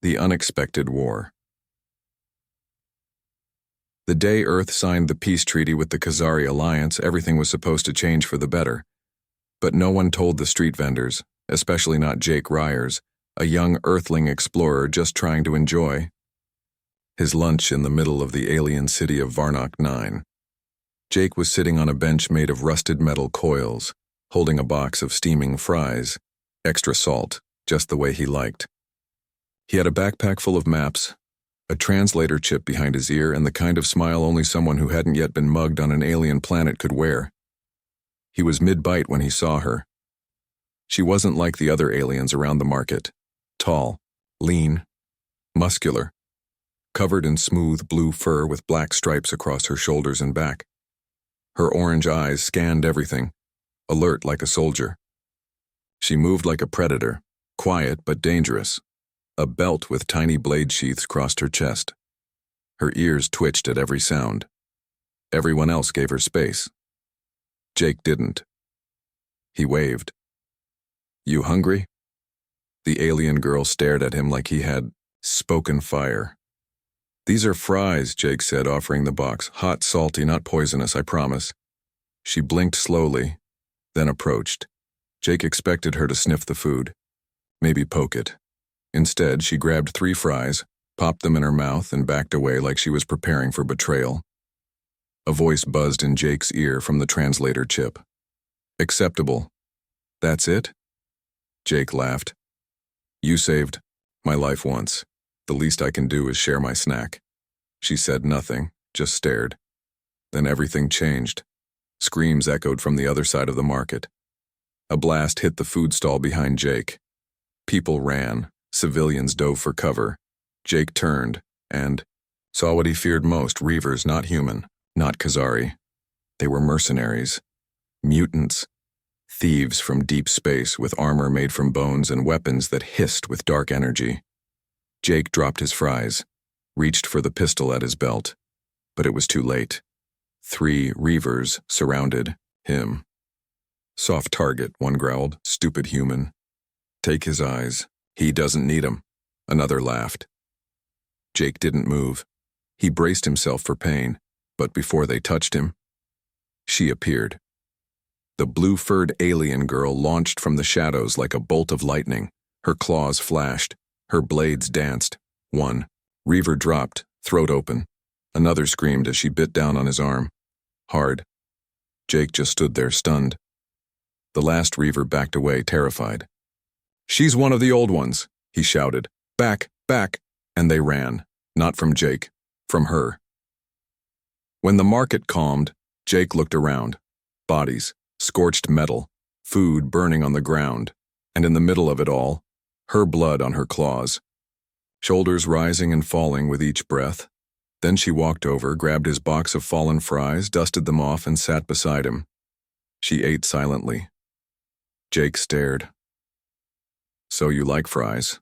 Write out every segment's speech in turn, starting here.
The Unexpected War. The day Earth signed the peace treaty with the Khazari Alliance, everything was supposed to change for the better. But no one told the street vendors, especially not Jake Ryers, a young Earthling explorer just trying to enjoy his lunch in the middle of the alien city of Varnock 9. Jake was sitting on a bench made of rusted metal coils, holding a box of steaming fries, extra salt, just the way he liked. He had a backpack full of maps, a translator chip behind his ear, and the kind of smile only someone who hadn't yet been mugged on an alien planet could wear. He was mid-bite when he saw her. She wasn't like the other aliens around the market. Tall, lean, muscular, covered in smooth blue fur with black stripes across her shoulders and back. Her orange eyes scanned everything, alert like a soldier. She moved like a predator, quiet but dangerous. A belt with tiny blade sheaths crossed her chest. Her ears twitched at every sound. Everyone else gave her space. Jake didn't. He waved. "You hungry?" The alien girl stared at him like he had spoken fire. "These are fries," Jake said, offering the box. "Hot, salty, not poisonous, I promise." She blinked slowly, then approached. Jake expected her to sniff the food, maybe poke it. Instead, she grabbed 3 fries, popped them in her mouth, and backed away like she was preparing for betrayal. A voice buzzed in Jake's ear from the translator chip. "Acceptable. That's it?" Jake laughed. "You saved my life once. The least I can do is share my snack." She said nothing, just stared. Then everything changed. Screams echoed from the other side of the market. A blast hit the food stall behind Jake. People ran. Civilians dove for cover. Jake turned and saw what he feared most: Reavers, not human, not Khazari. They were mercenaries, mutants, thieves from deep space with armor made from bones and weapons that hissed with dark energy. Jake dropped his fries, reached for the pistol at his belt, but it was too late. 3 Reavers surrounded him. "Soft target," one growled. "Stupid human. Take his eyes. He doesn't need 'em." Another laughed. Jake didn't move. He braced himself for pain, but before they touched him, she appeared. The blue-furred alien girl launched from the shadows like a bolt of lightning. Her claws flashed. Her blades danced. One Reaver dropped, throat open. Another screamed as she bit down on his arm. Hard. Jake just stood there, stunned. The last Reaver backed away, terrified. "She's one of the old ones," he shouted. "Back, back!" And they ran, not from Jake, from her. When the market calmed, Jake looked around. Bodies, scorched metal, food burning on the ground, and in the middle of it all, her blood on her claws. Shoulders rising and falling with each breath. Then she walked over, grabbed his box of fallen fries, dusted them off, and sat beside him. She ate silently. Jake stared. "So you like fries?"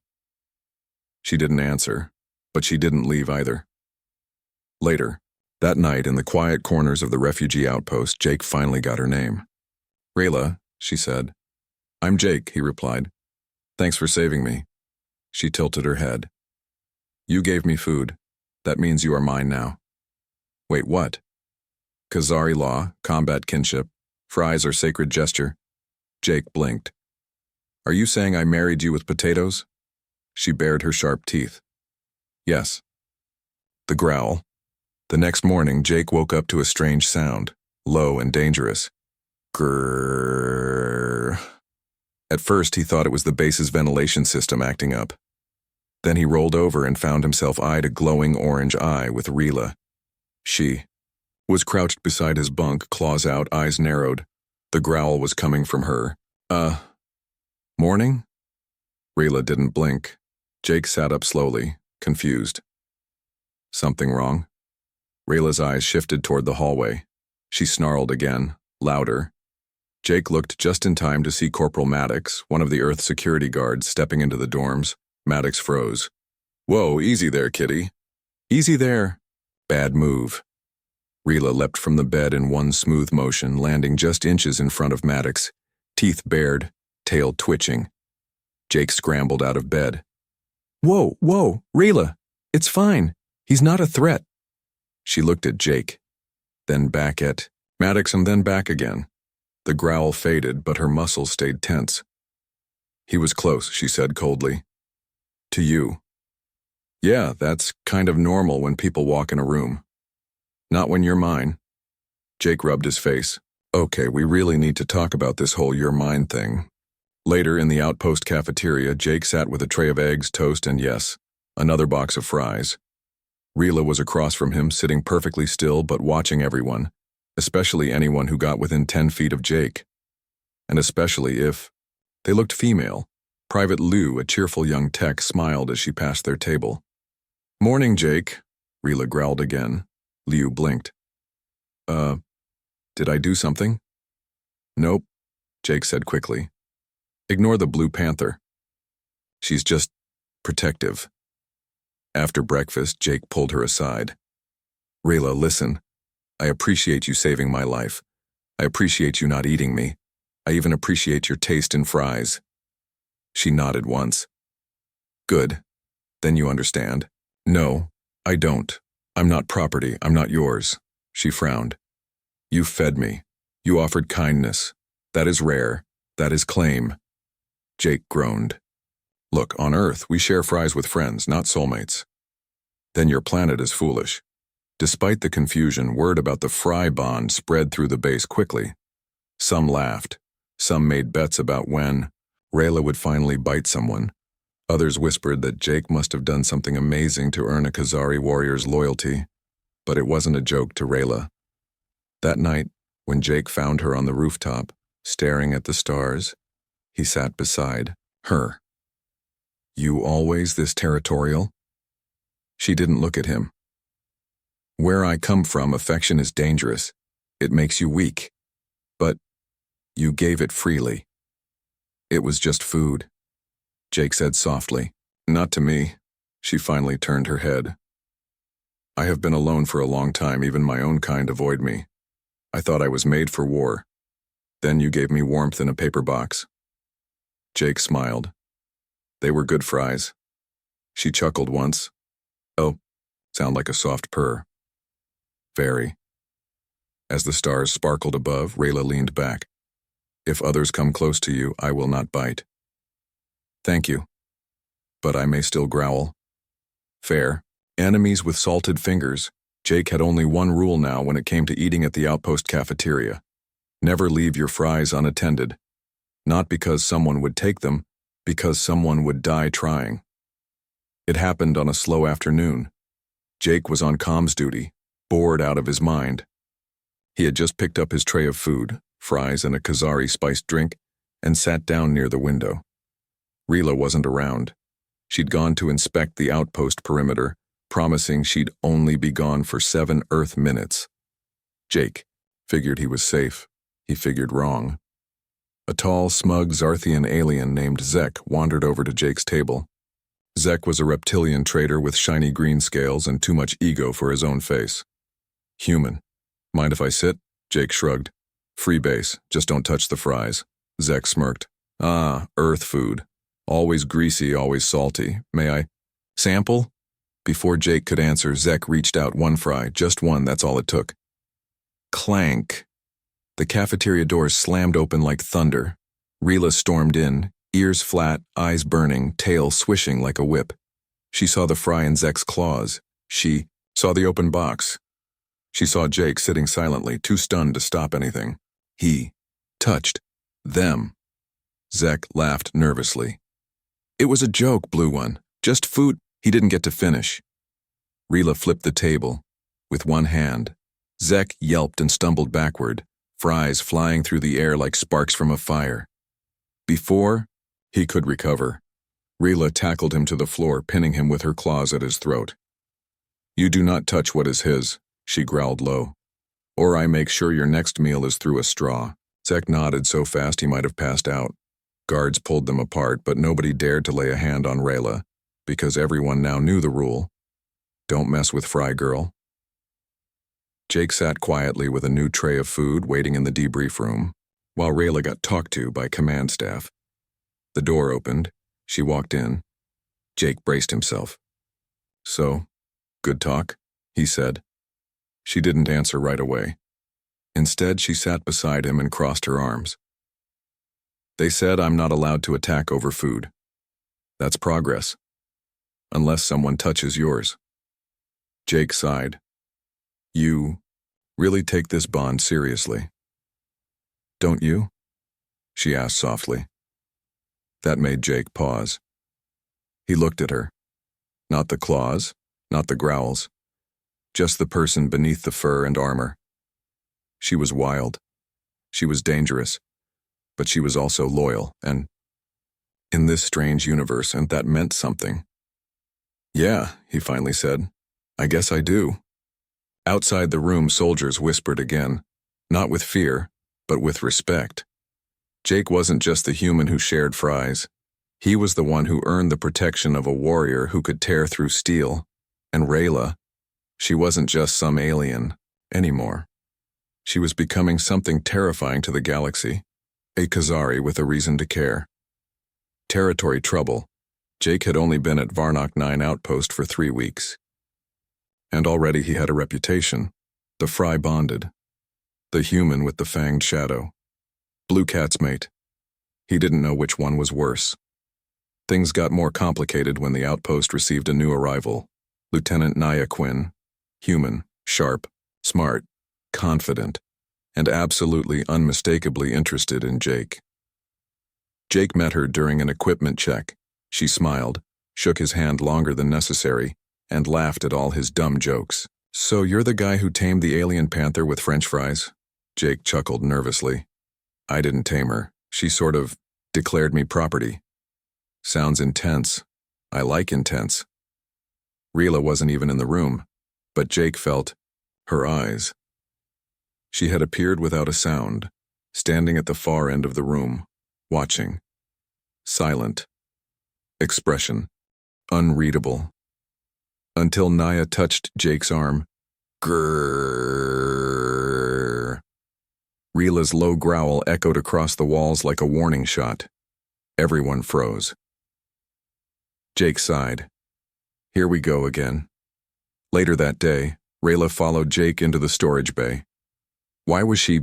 She didn't answer, but she didn't leave either. Later, that night in the quiet corners of the refugee outpost, Jake finally got her name. "Rayla," she said. "I'm Jake," he replied. "Thanks for saving me." She tilted her head. "You gave me food. That means you are mine now." "Wait, what?" "Khazari law, combat kinship, fries are sacred gesture." Jake blinked. "Are you saying I married you with potatoes?" She bared her sharp teeth. "Yes." The growl. The next morning, Jake woke up to a strange sound, low and dangerous. Grrrr. At first, he thought it was the base's ventilation system acting up. Then he rolled over and found himself eyed a glowing orange eye with Rayla. She was crouched beside his bunk, claws out, eyes narrowed. The growl was coming from her. Morning?" Rayla didn't blink. Jake sat up slowly, confused. "Something wrong?" Rayla's eyes shifted toward the hallway. She snarled again, louder. Jake looked just in time to see Corporal Maddox, one of the Earth security guards, stepping into the dorms. Maddox froze. "Whoa, easy there, kitty." "Easy there." "Bad move." Rayla leapt from the bed in one smooth motion, landing just inches in front of Maddox, teeth bared, tail twitching. Jake scrambled out of bed. Whoa, Rayla, it's fine. He's not a threat. She looked at Jake, then back at Maddox and then back again. The growl faded, but her muscles stayed tense. He was close, she said coldly. To you. Yeah, that's kind of normal when people walk in a room. Not when you're mine. Jake rubbed his face. Okay, we really need to talk about this whole you're mine thing. Later, in the outpost cafeteria, Jake sat with a tray of eggs, toast, and yes, another box of fries. Rila was across from him, sitting perfectly still but watching everyone, especially anyone who got within 10 feet of Jake. And especially if they looked female. Private Lou, a cheerful young tech, smiled as she passed their table. Morning, Jake, Rila growled again. Liu blinked. Did I do something? Nope, Jake said quickly. Ignore the Blue Panther. She's just protective. After breakfast, Jake pulled her aside. Rayla, listen. I appreciate you saving my life. I appreciate you not eating me. I even appreciate your taste in fries. She nodded once. Good. Then you understand. No, I don't. I'm not property. I'm not yours. She frowned. You fed me. You offered kindness. That is rare. That is claim. Jake groaned. Look, on Earth, we share fries with friends, not soulmates. Then your planet is foolish. Despite the confusion, word about the fry bond spread through the base quickly. Some laughed. Some made bets about when Rayla would finally bite someone. Others whispered that Jake must have done something amazing to earn a Khazari warrior's loyalty. But it wasn't a joke to Rayla. That night, when Jake found her on the rooftop, staring at the stars, he sat beside her. You always this territorial? She didn't look at him. Where I come from, affection is dangerous. It makes you weak. But you gave it freely. It was just food. Jake said softly. Not to me. She finally turned her head. I have been alone for a long time, even my own kind avoid me. I thought I was made for war. Then you gave me warmth in a paper box. Jake smiled. They were good fries. She chuckled once. Oh, sound like a soft purr. Very. As the stars sparkled above, Rayla leaned back. If others come close to you, I will not bite. Thank you. But I may still growl. Fair. Enemies with salted fingers. Jake had only one rule now when it came to eating at the outpost cafeteria. Never leave your fries unattended. Not because someone would take them, because someone would die trying. It happened on a slow afternoon. Jake was on comms duty, bored out of his mind. He had just picked up his tray of food, fries and a Khazari spiced drink, and sat down near the window. Rila wasn't around. She'd gone to inspect the outpost perimeter, promising she'd only be gone for 7 Earth minutes. Jake figured he was safe. He figured wrong. A tall, smug Zarthian alien named Zek wandered over to Jake's table. Zek was a reptilian trader with shiny green scales and too much ego for his own face. Human. Mind if I sit? Jake shrugged. Free base, just don't touch the fries. Zek smirked. Ah, Earth food. Always greasy, always salty. May I sample? Before Jake could answer, Zek reached out one fry, just one, that's all it took. Clank. The cafeteria doors slammed open like thunder. Rila stormed in, ears flat, eyes burning, tail swishing like a whip. She saw the fry in Zek's claws. She saw the open box. She saw Jake sitting silently, too stunned to stop anything. He touched them. Zek laughed nervously. It was a joke, Blue One. Just food. He didn't get to finish. Rila flipped the table. With one hand, Zek yelped and stumbled backward, fries flying through the air like sparks from a fire. Before he could recover, Rila tackled him to the floor, pinning him with her claws at his throat. You do not touch what is his, she growled low. Or I make sure your next meal is through a straw. Zek nodded so fast he might have passed out. Guards pulled them apart, but nobody dared to lay a hand on Rayla, because everyone now knew the rule. Don't mess with Fry Girl. Jake sat quietly with a new tray of food waiting in the debrief room, while Rayla got talked to by command staff. The door opened. She walked in. Jake braced himself. So, good talk, he said. She didn't answer right away. Instead, she sat beside him and crossed her arms. They said I'm not allowed to attack over food. That's progress. Unless someone touches yours. Jake sighed. You really take this bond seriously. Don't you? She asked softly. That made Jake pause. He looked at her. Not the claws, not the growls. Just the person beneath the fur and armor. She was wild. She was dangerous. But she was also loyal, and in this strange universe, and that meant something. Yeah, he finally said. I guess I do. Outside the room, soldiers whispered again, not with fear, but with respect. Jake wasn't just the human who shared fries. He was the one who earned the protection of a warrior who could tear through steel. And Rayla, she wasn't just some alien anymore. She was becoming something terrifying to the galaxy, a Khazari with a reason to care. Territory trouble. Jake had only been at Varnock 9 outpost for 3 weeks. And already he had a reputation. The Fry bonded. The human with the fanged shadow. Blue Cat's mate. He didn't know which one was worse. Things got more complicated when the outpost received a new arrival. Lieutenant Naya Quinn. Human, sharp, smart, confident, and absolutely unmistakably interested in Jake. Jake met her during an equipment check. She smiled, shook his hand longer than necessary, and laughed at all his dumb jokes. So you're the guy who tamed the alien panther with French fries? Jake chuckled nervously. I didn't tame her. She sort of declared me property. Sounds intense. I like intense. Rila wasn't even in the room, but Jake felt her eyes. She had appeared without a sound, standing at the far end of the room, watching. Silent. Expression. Unreadable. Until Naya touched Jake's arm. Grrrr. Rila's low growl echoed across the walls like a warning shot. Everyone froze. Jake sighed. Here we go again. Later that day, Rayla followed Jake into the storage bay. Why was she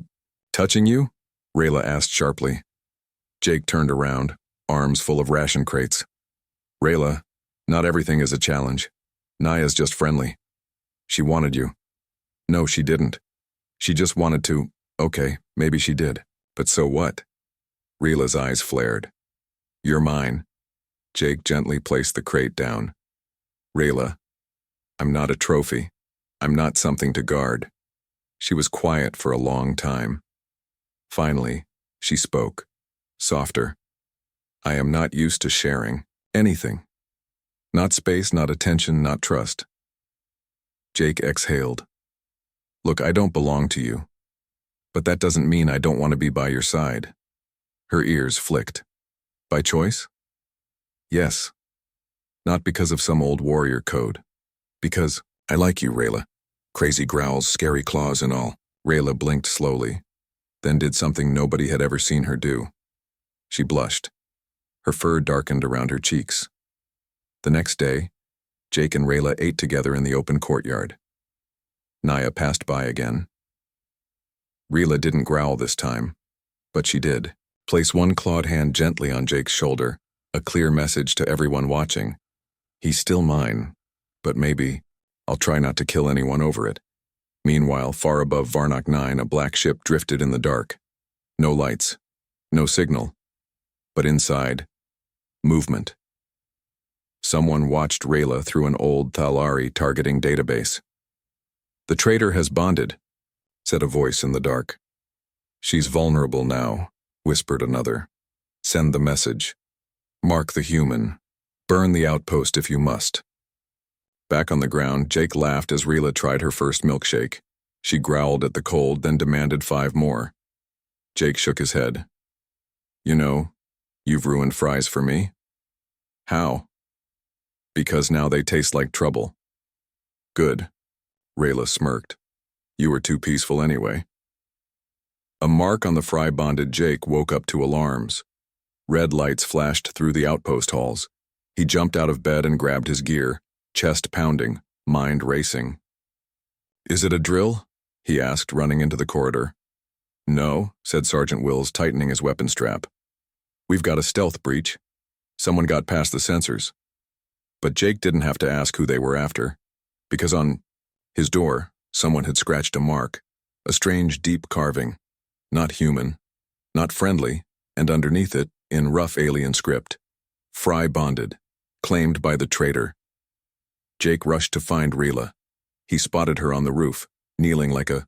touching you? Rayla asked sharply. Jake turned around, arms full of ration crates. Rayla, not everything is a challenge. Naya's just friendly. She wanted you. No, she didn't. She just wanted to. Okay, maybe she did. But so what? Rayla's eyes flared. You're mine. Jake gently placed the crate down. Rayla, I'm not a trophy. I'm not something to guard. She was quiet for a long time. Finally, she spoke, softer. I am not used to sharing anything. Not space, not attention, not trust. Jake exhaled. Look, I don't belong to you. But that doesn't mean I don't want to be by your side. Her ears flicked. By choice? Yes. Not because of some old warrior code. Because I like you, Rayla. Crazy growls, scary claws and all. Rayla blinked slowly, then did something nobody had ever seen her do. She blushed. Her fur darkened around her cheeks. The next day, Jake and Rayla ate together in the open courtyard. Naya passed by again. Rayla didn't growl this time, but she did. Place one clawed hand gently on Jake's shoulder, a clear message to everyone watching. He's still mine, but maybe I'll try not to kill anyone over it. Meanwhile, far above Varnock 9, a black ship drifted in the dark. No lights, no signal, but inside, movement. Someone watched Rayla through an old Thalari targeting database. The traitor has bonded, said a voice in the dark. She's vulnerable now, whispered another. Send the message. Mark the human. Burn the outpost if you must. Back on the ground, Jake laughed as Rayla tried her first milkshake. She growled at the cold, then demanded 5 more. Jake shook his head. You know, you've ruined fries for me. How? Because now they taste like trouble. Good. Rayla smirked. You were too peaceful anyway. A mark on the fry-bonded Jake woke up to alarms. Red lights flashed through the outpost halls. He jumped out of bed and grabbed his gear, chest pounding, mind racing. "Is it a drill?" he asked, running into the corridor. "No," said Sergeant Wills, tightening his weapon strap. "We've got a stealth breach. Someone got past the sensors." But Jake didn't have to ask who they were after, because on his door, someone had scratched a mark, a strange deep carving, not human, not friendly, and underneath it, in rough alien script, "Fry bonded, claimed by the traitor." Jake rushed to find Rila. He spotted her on the roof, kneeling like a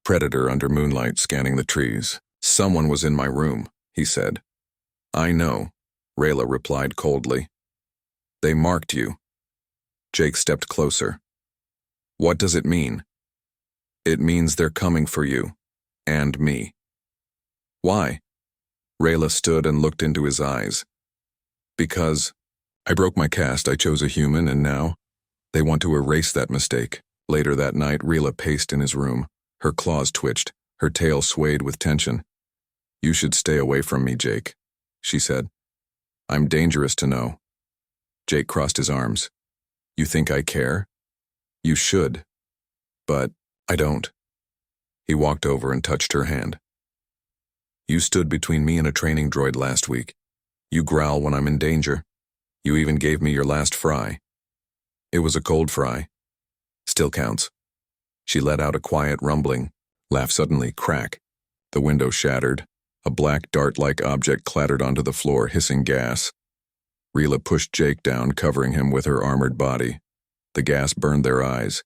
predator under moonlight scanning the trees. "Someone was in my room," he said. "I know," Rayla replied coldly. "They marked you." Jake stepped closer. "What does it mean?" "It means they're coming for you. And me." "Why?" Rayla stood and looked into his eyes. "Because I broke my caste, I chose a human, and now they want to erase that mistake." Later that night, Rila paced in his room. Her claws twitched, her tail swayed with tension. "You should stay away from me, Jake," she said. "I'm dangerous to know." Jake crossed his arms. "You think I care?" "You should. But I don't." He walked over and touched her hand. "You stood between me and a training droid last week. You growl when I'm in danger. You even gave me your last fry. It was a cold fry. Still counts." She let out a quiet rumbling, laugh suddenly, crack. The window shattered. A black dart-like object clattered onto the floor, hissing gas. Rila pushed Jake down, covering him with her armored body. The gas burned their eyes.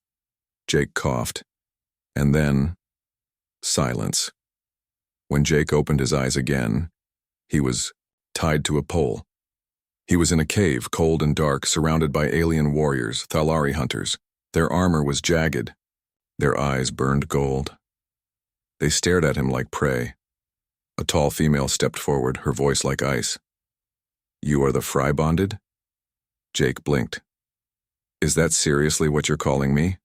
Jake coughed. And then, silence. When Jake opened his eyes again, he was tied to a pole. He was in a cave, cold and dark, surrounded by alien warriors, Thalari hunters. Their armor was jagged. Their eyes burned gold. They stared at him like prey. A tall female stepped forward, her voice like ice. "You are the Fry bonded?" Jake blinked. "Is that seriously what you're calling me?"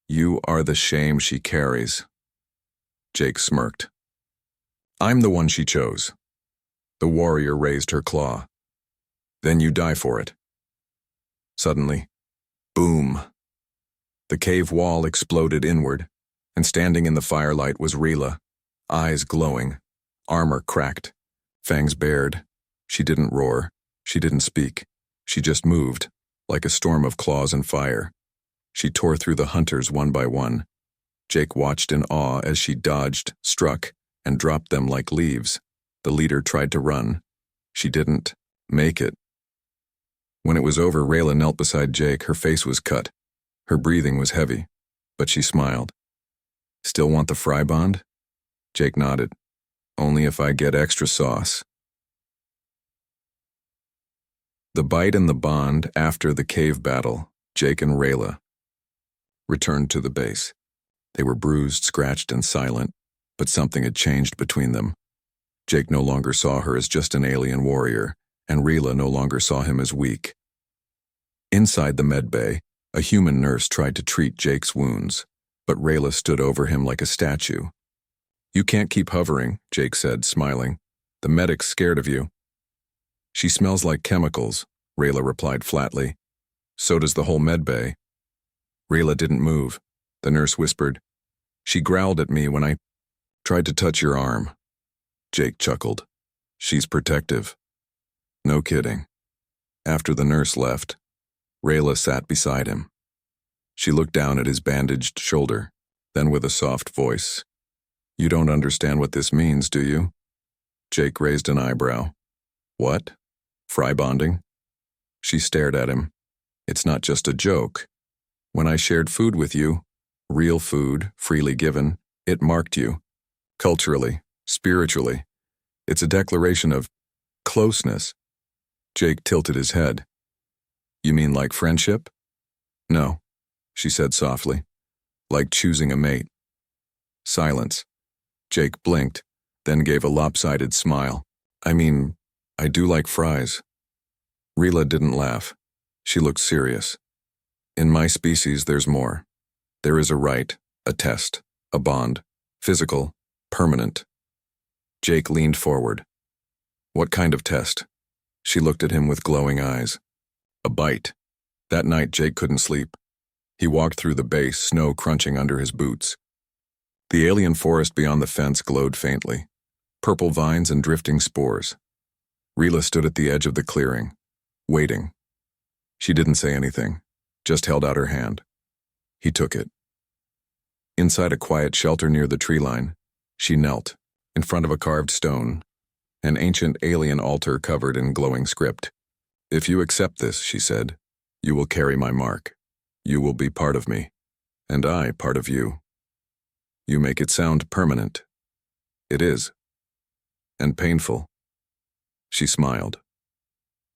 "You are the shame she carries." Jake smirked. "I'm the one she chose." The warrior raised her claw. "Then you die for it." Suddenly, boom. The cave wall exploded inward, and standing in the firelight was Rila, eyes glowing, armor cracked, fangs bared. She didn't roar, she didn't speak, she just moved, like a storm of claws and fire. She tore through the hunters one by one. Jake watched in awe as she dodged, struck, and dropped them like leaves. The leader tried to run. She didn't make it. When it was over, Rayla knelt beside Jake. Her face was cut. Her breathing was heavy, but she smiled. "Still want the fry bond?" Jake nodded. "Only if I get extra sauce." The bite and the bond after the cave battle, Jake and Rayla returned to the base. They were bruised, scratched, and silent, but something had changed between them. Jake no longer saw her as just an alien warrior, and Rayla no longer saw him as weak. Inside the med bay, a human nurse tried to treat Jake's wounds, but Rayla stood over him like a statue. "You can't keep hovering," Jake said, smiling. "The medic's scared of you." "She smells like chemicals," Rayla replied flatly. "So does the whole med bay." Rayla didn't move. The nurse whispered, "She growled at me when I tried to touch your arm." Jake chuckled. "She's protective." "No kidding." After the nurse left, Rayla sat beside him. She looked down at his bandaged shoulder, then with a soft voice, "You don't understand what this means, do you?" Jake raised an eyebrow. "What? Fry bonding?" She stared at him. "It's not just a joke. When I shared food with you, real food, freely given, it marked you. Culturally, spiritually. It's a declaration of closeness." Jake tilted his head. "You mean like friendship?" "No," she said softly. "Like choosing a mate." Silence. Jake blinked, then gave a lopsided smile. "I mean, I do like fries." Rila didn't laugh. She looked serious. "In my species, there's more. There is a right, a test, a bond, physical, permanent." Jake leaned forward. "What kind of test?" She looked at him with glowing eyes. A bite. That night, Jake couldn't sleep. He walked through the base, snow crunching under his boots. The alien forest beyond the fence glowed faintly, purple vines and drifting spores. Rila stood at the edge of the clearing, waiting. She didn't say anything, just held out her hand. He took it. Inside a quiet shelter near the tree line, she knelt, in front of a carved stone, an ancient alien altar covered in glowing script. "If you accept this," she said, "you will carry my mark. You will be part of me, and I part of you. You make it sound permanent. It is. And painful." She smiled.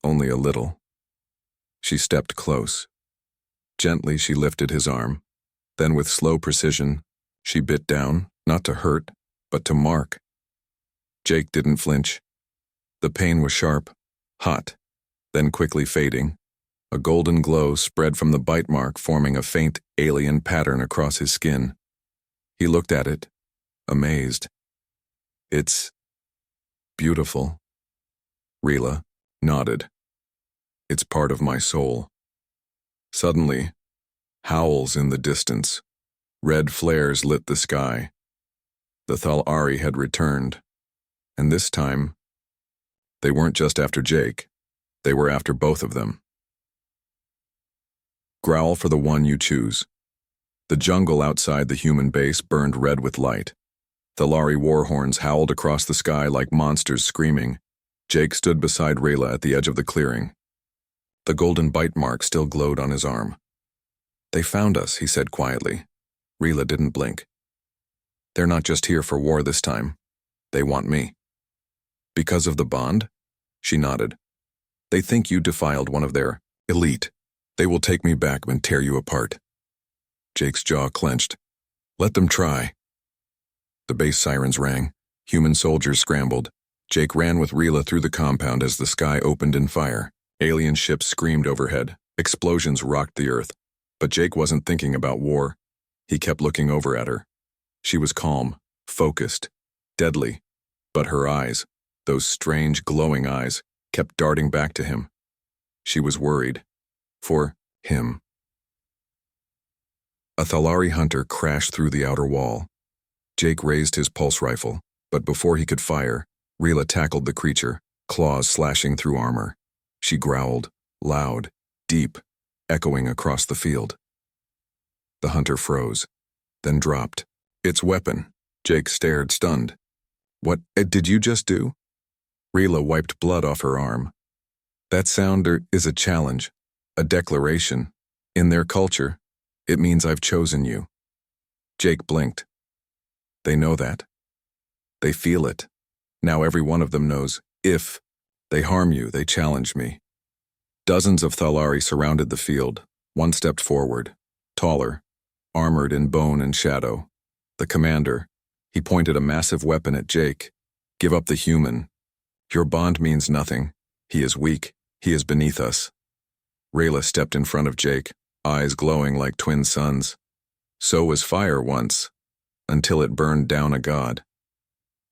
Only a little. She stepped close. Gently, she lifted his arm. Then with slow precision, she bit down, not to hurt, but to mark. Jake didn't flinch. The pain was sharp, hot, then quickly fading. A golden glow spread from the bite mark, forming a faint alien pattern across his skin. He looked at it, amazed. "It's beautiful." Rila nodded. "It's part of my soul." Suddenly, howls in the distance. Red flares lit the sky. The Thalari had returned, and this time, they weren't just after Jake, they were after both of them. Growl for the one you choose. The jungle outside the human base burned red with light. Thalari war horns howled across the sky like monsters screaming. Jake stood beside Rayla at the edge of the clearing. The golden bite mark still glowed on his arm. "They found us," he said quietly. Rayla didn't blink. "They're not just here for war this time. They want me." "Because of the bond?" She nodded. "They think you defiled one of their elite. They will take me back and tear you apart." Jake's jaw clenched. "Let them try." The base sirens rang. Human soldiers scrambled. Jake ran with Rila through the compound as the sky opened in fire. Alien ships screamed overhead. Explosions rocked the earth. But Jake wasn't thinking about war. He kept looking over at her. She was calm, focused, deadly. But her eyes, those strange glowing eyes, kept darting back to him. She was worried. For him. A Thalari hunter crashed through the outer wall. Jake raised his pulse rifle, but before he could fire, Rila tackled the creature, claws slashing through armor. She growled, loud, deep, echoing across the field. The hunter froze, then dropped. "Its weapon." Jake stared, stunned. "What did you just do?" Rila wiped blood off her arm. "That sound is a challenge, a declaration. In their culture, it means I've chosen you." Jake blinked. "They know that. They feel it. Now every one of them knows, if they harm you, they challenge me." Dozens of Thalari surrounded the field. One stepped forward, taller, armored in bone and shadow. The commander, he pointed a massive weapon at Jake. "Give up the human. Your bond means nothing. He is weak. He is beneath us." Rayla stepped in front of Jake, eyes glowing like twin suns. "So was fire once, until it burned down a god."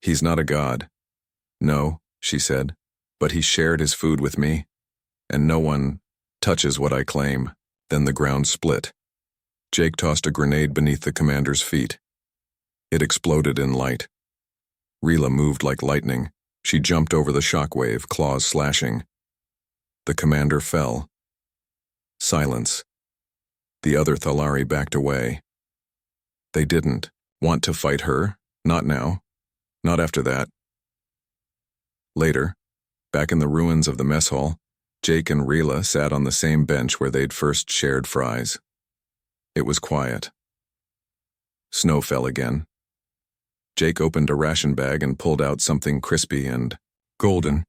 "He's not a god." "No," she said, "but he shared his food with me, and no one touches what I claim." Then the ground split. Jake tossed a grenade beneath the commander's feet. It exploded in light. Rila moved like lightning. She jumped over the shockwave, claws slashing. The commander fell. Silence. The other Thalari backed away. They didn't want to fight her, not now, not after that. Later, back in the ruins of the mess hall, Jake and Rila sat on the same bench where they'd first shared fries. It was quiet. Snow fell again. Jake opened a ration bag and pulled out something crispy and golden.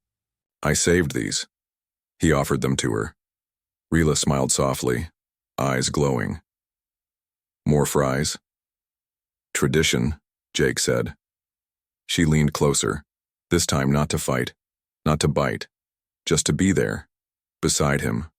"I saved these." He offered them to her. Rila smiled softly, eyes glowing. "More fries?" "Tradition," Jake said. She leaned closer, this time not to fight, not to bite, just to be there, beside him.